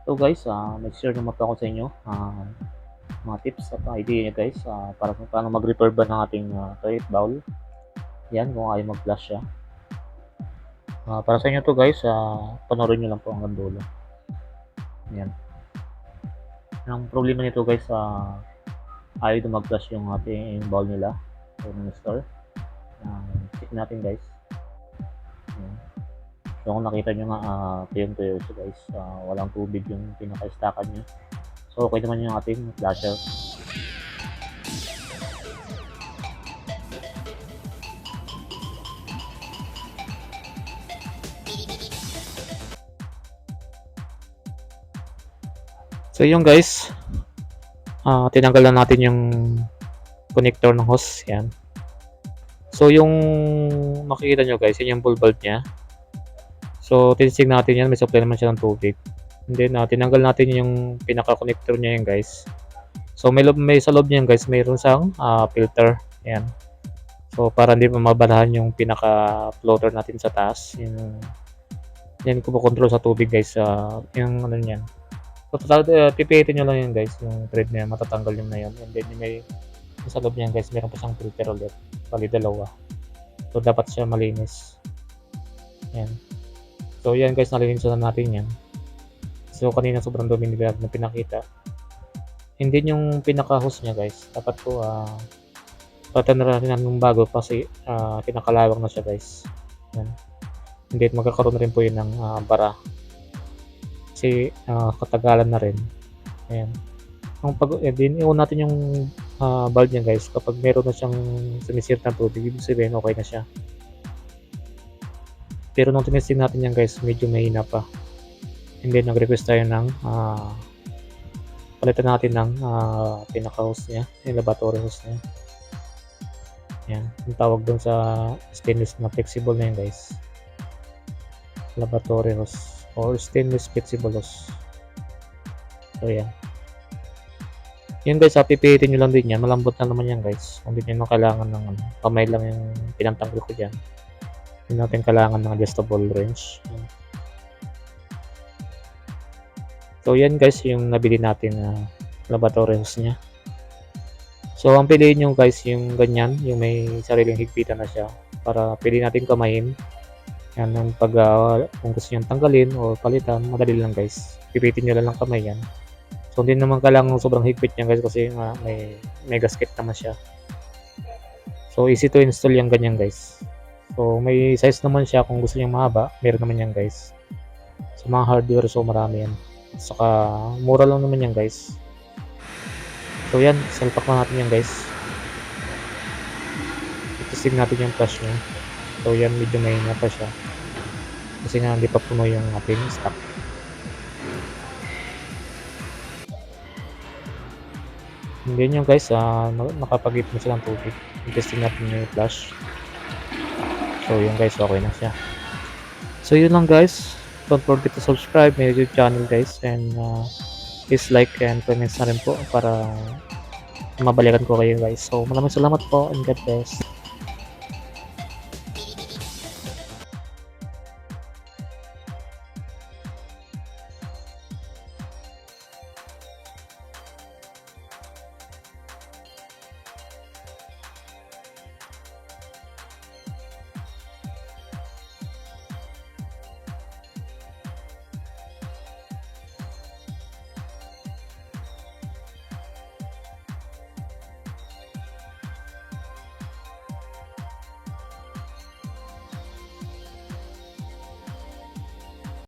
So guys, may share naman po ako sa inyo mga tips at idea niya guys para kung paano mag-repair ba ng ating toilet bowl. Yan, kung ayaw mag-flush siya. Para sa inyo to guys, panoorin nyo lang po hanggang dulo. Yan. Ang problema nito guys, ayaw na mag-flush yung ating bowl nila o ng store. Check natin guys. Yan. So kung nakita nyo nga, tuyong-tuyo siya guys. Walang tubig yung pinaka-stackan niya. So okay naman yung ating flasher. So yung guys, tinanggal na natin yung connector ng hose. Yan. So yung makikita nyo guys, yun yung full bulb nya. So tinisig natin yan, may supply naman siya ng tubig. And then tinanggal natin yung pinaka-connector nya yan guys. So may sa loob niyan guys, mayroon siyang filter. Yan. So para hindi mabalahan yung pinaka-floater natin sa taas. Yan kumokontrol sa tubig guys. Yung ano niyan. So pipihitin nyo lang yan guys, yung thread niya, matatanggal yung na yan. And then may sa loob niyan guys, meron pa siyang filter ulit. Bali dalawa. So dapat siya malinis. Yan. So yan guys, nalinis na natin yan. So kanina sobrang dumi nila na pinakita. And then yung pinaka-hose niya guys, dapat po patan na natin ng bago kasi kinakalawang na siya guys. Yan. And then magkakaroon na rin po yun ng bara. Kasi katagalan na rin. Ayan. Din iwan natin yung valve niya guys. Kapag meron na siyang sumisirap na tubig, ibig sabihin okay na siya. Pero nung tinesting natin yan guys, medyo mahina pa. And then nag-request tayo ng palitan natin ng pinaka-hose niya, yung lavatory hose niya. Yan, yung tawag doon sa stainless na flexible na yun guys. Lavatory hose or stainless flexible hose. So yan. Yan guys, pipihitin nyo lang din yan. Malambot na naman yan guys. Kung hindi nyo kailangan ng kamay lang yung pinantanggal ko dyan. Hindi natin kailangan ng adjustable wrench. Yan. So yan guys, yung nabili natin na lavatory hose nya. So ang piliin nyo guys, yung ganyan, yung may sariling higpitan na siya. Para piliin natin kamayin. Yan, kung gusto nyo tanggalin o palitan, madali lang guys. Pipitin nyo lang kamay yan. So hindi naman kailangan sobrang higpit yan guys kasi may gasket naman siya. So easy to install yung ganyan guys. So may size naman siya kung gusto nyo mahaba, meron naman yan guys. Sa mga hardware, so marami yan. Saka mura lang naman yan guys. So yan, salpak na natin yan guys. Itesting natin yung flash nya. So yan, medyo mahina pa siya. Kasi nga hindi pa puno yung ating stock. And then yung guys, nakapag-ip na siya ng tubig. Itesting natin yung flash. So yun guys, okay na siya. So yun lang guys. Don't forget to subscribe my YouTube channel guys, and please like and comments na rin po para mabalikan ko kayo guys. So maraming salamat po and God bless.